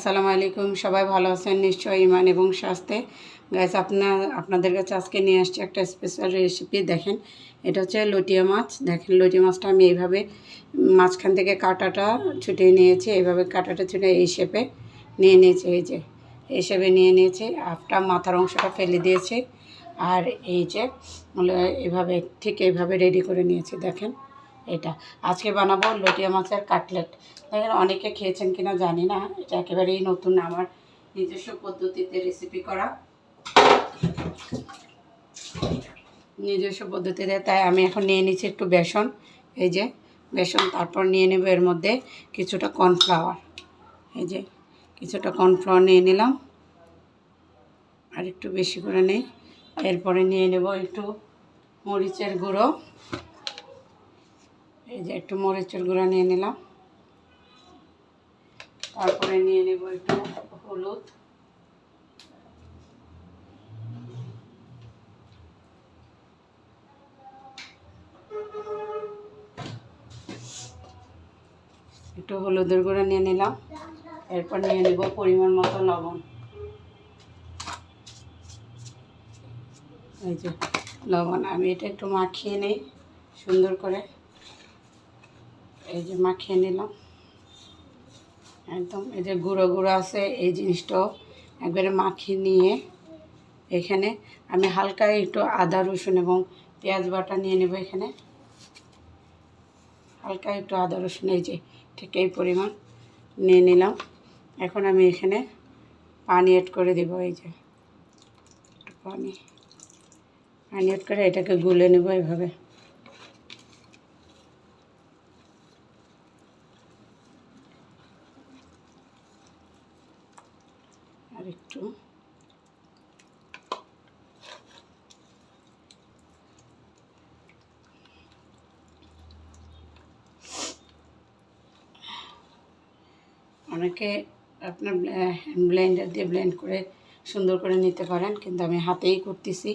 আসসালামু আলাইকুম। সবাই ভালো আছেন নিশ্চয়ই ইমান এবং স্বাস্থ্যে। গাইস আপনাদের কাছে আজকে নিয়ে আসছি একটা স্পেশাল রেসিপি। দেখেন, এটা হচ্ছে লটিয়া মাছ। দেখেন, লটিয়া মাছটা আমি এইভাবে মাঝখান থেকে কাঁটাটা ছুটিয়ে নিয়েছি। এইভাবে কাঁটাটা ছুটে এই শেপে নিয়ে নিয়েছি। এই যে এই শেপে নিয়ে নিয়েছি। আপটা মাথার অংশটা ফেলে দিয়েছি। আর এই যে এইভাবে ঠিক এইভাবে রেডি করে নিয়েছি। দেখেন, এটা আজকে বানাবো লটিয়া মাছের কাটলেট। দেখেন, অনেকে খেয়েছেন কিনা জানি না, এটা একেবারেই নতুন আমার নিজস্ব পদ্ধতিতে রেসিপি করা, তাই আমি এখন নিয়ে নিচ্ছি একটু বেসন। এই যে বেসন, তারপর নিয়ে নেব এর মধ্যে কিছুটা কর্নফ্লাওয়ার। এই যে কিছুটা কর্নফ্লাওয়ার নিয়ে নিলাম, আর একটু বেশি করে নেই। এরপরে নিয়ে নেব একটু মরিচের গুঁড়ো। এই যে একটু মরিচের গুঁড়ো নিয়ে নিলাম। তারপরে নিয়ে নেব একটু হলুদ, একটু হলুদের গুঁড়ো নিয়ে নিলাম। এরপর নিয়ে নেব পরিমাণ মতো লবণ। এই যে লবণ, আমি এটা একটু মাখিয়ে নিই সুন্দর করে। এই যে মাখিয়ে নিলাম একদম। এই যে গুঁড়ো গুঁড়ো আছে, এই জিনিসটাও একবারে মাখিয়ে নিয়ে এখানে আমি হালকা একটু আদা রসুন এবং পেঁয়াজ বাটা নিয়ে নেব। এখানে হালকা একটু আদা রসুন, এই যে ঠিক এই পরিমাণ নিয়ে নিলাম। এখন আমি এখানে পানি এড করে দেব। এই যে একটু পানি এড করে এটাকে গুলে নেব এইভাবে। আর একটু অনেকে আপনার হ্যান্ড ব্লেন্ডার দিয়ে ব্লেন্ড করে সুন্দর করে নিতে পারেন, কিন্তু আমি হাতেই করতেছি।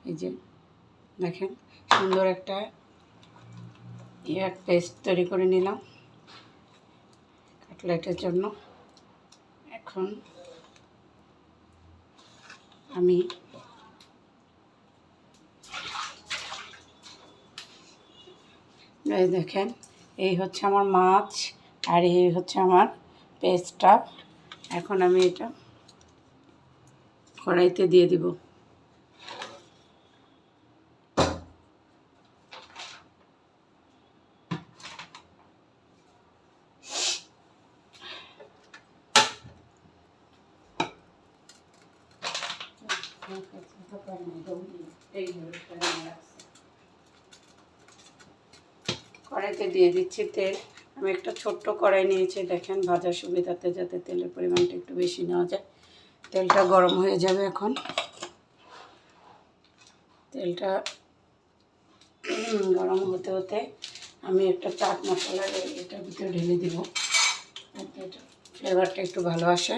এই যে দেখেন, সুন্দর একটা পেস্ট তৈরি করে নিলাম কাটলেটের জন্য। এখন আমি দেখেন, এই হচ্ছে আমার মাছ আর এই হচ্ছে আমার পেস্টটা। এখন আমি এটা কড়াইতে দিয়ে দিব। কড়াইতে দিয়ে দিচ্ছি তেল। আমি একটা ছোট্ট কড়াই নিয়েছি, দেখেন, ভাজার সুবিধাতে, যাতে তেলের পরিমাণটা একটু বেশি নেওয়া যায়। তেলটা গরম হয়ে যাবে। এখন তেলটা গরম হতে হতে আমি একটা চাট মশলা এটার ভিতরে ঢেলে দিব, যাতে ফ্লেভারটা একটু ভালো আসে।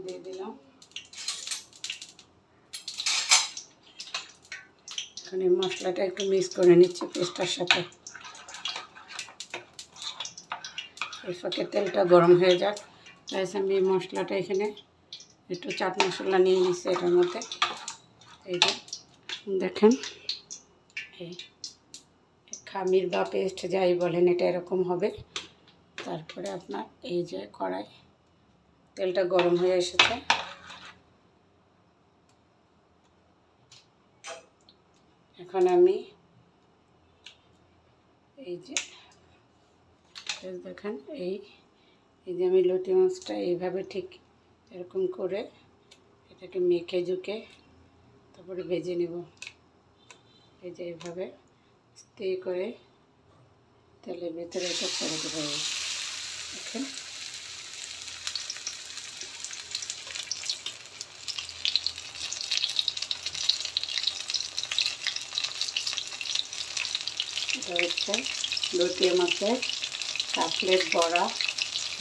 দিয়ে দিলাম। এখানে মশলাটা একটু মিক্স করে নিচ্ছি পেস্টটার সাথে। এই ফাঁকে তেলটা গরম হয়ে যাক। তাই আমি মশলাটা এখানে একটু চাট মশলা নিয়ে নিচ্ছি এটার মধ্যে। এই যে দেখেন, এই খামির বা পেস্ট যাই বলেন, এটা এরকম হবে। তারপরে আপনার এই যে কড়াই, তেলটা গরম হয়ে এসেছে। এখন আমি এই যে দেখেন, এই যে আমি লটি মাছটা এইভাবে ঠিক এরকম করে এটাকে মেখে ঝুঁকে তারপরে ভেজে নেব। এই যে এইভাবে আস্তে করে তেলের ভেতরে এটা করে দেবো। দেখেন, এটা হচ্ছে লটিয়া মাছের কাটলেট, বড়া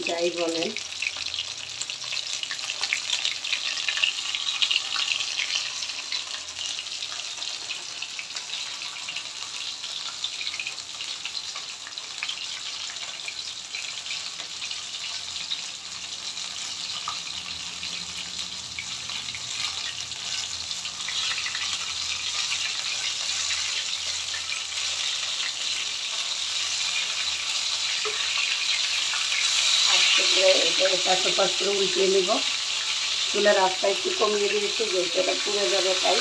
যাই বলেন। এপাশ ওপাশ করে উল্টিয়ে নেব। চুলের আঁচটা একটু কমিয়ে দিয়েছি যেহেতু এটা পুড়ে যাবে তাই।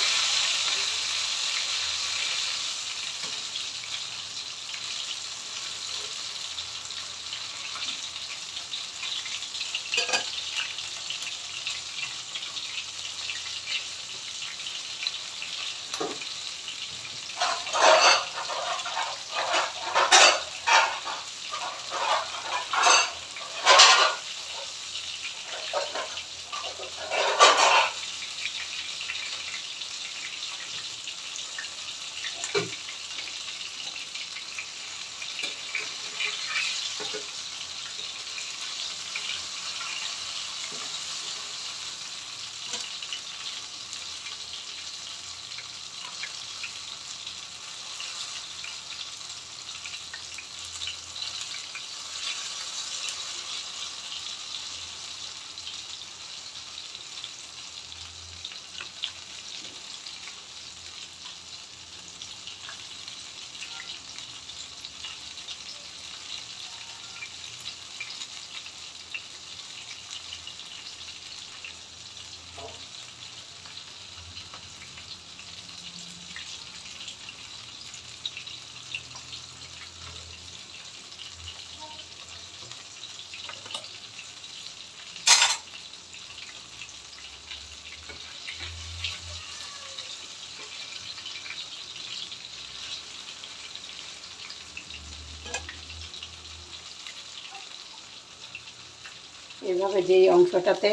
এভাবে যেই অংশটাতে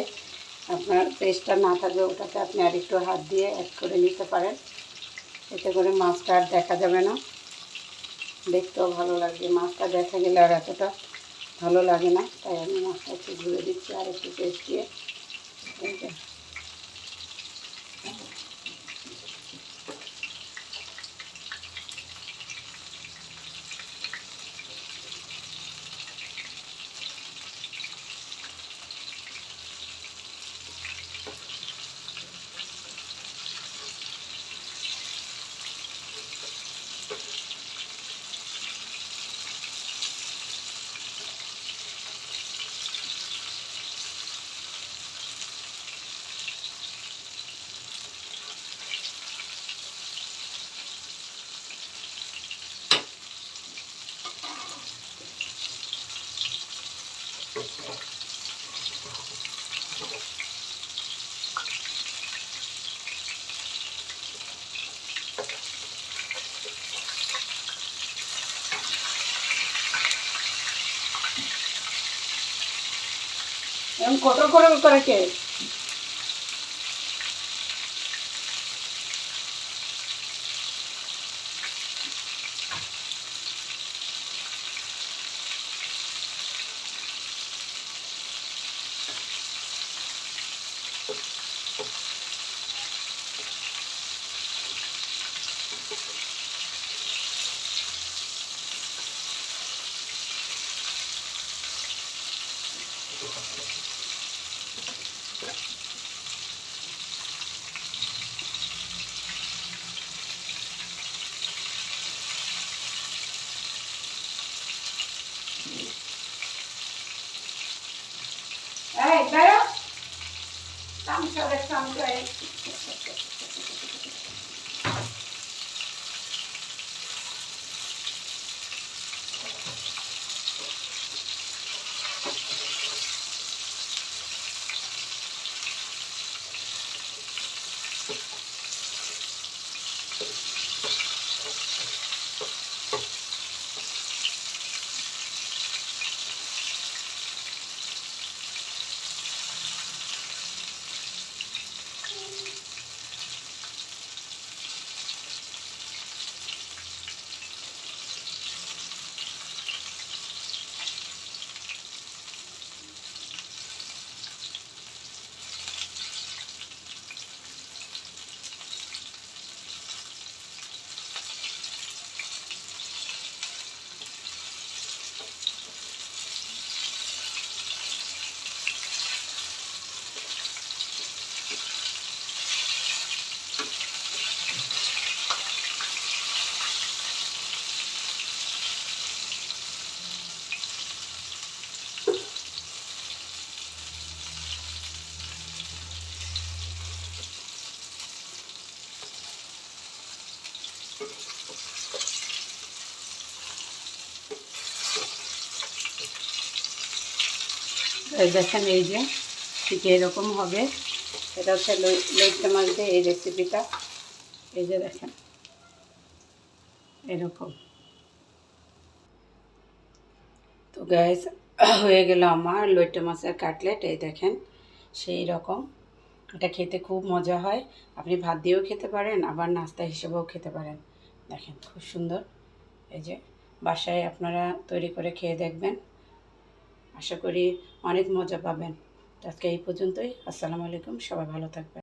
আপনার পেস্টটা না থাকবে ওটাতে আপনি আরেকটু হাত দিয়ে অ্যাড করে নিতে পারেন। এতে করে মাছটা আর দেখা যাবে না, দেখতেও ভালো লাগবে। মাছটা দেখা গেলে আর এতটা ভালো লাগে না, তাই আমি মাছটা একটু ঘুরে দিচ্ছি আর একটু পেস্ট দিয়ে। এরকম কঠোর করে কে দেখেন এই যে ঠিক এরকম হবে। এটা হচ্ছে লইট্টা মাছ দিয়ে এই রেসিপিটা। এই যে দেখেন এরকম। তো গ্যাস হয়ে গেল আমার লইট্টা মাছের কাটলেট। এই দেখেন সেই রকম। এটা খেতে খুব মজা হয়। আপনি ভাত দিয়েও খেতে পারেন, আবার নাস্তা হিসেবেও খেতে পারেন। দেখেন খুব সুন্দর। এই যে বাসায় আপনারা তৈরি করে খেয়ে দেখবেন, আশা করি অনেক মজা পাবেন। তো আজকে এই পর্যন্তই। আসসালামু আলাইকুম, সবাই ভালো থাকবেন।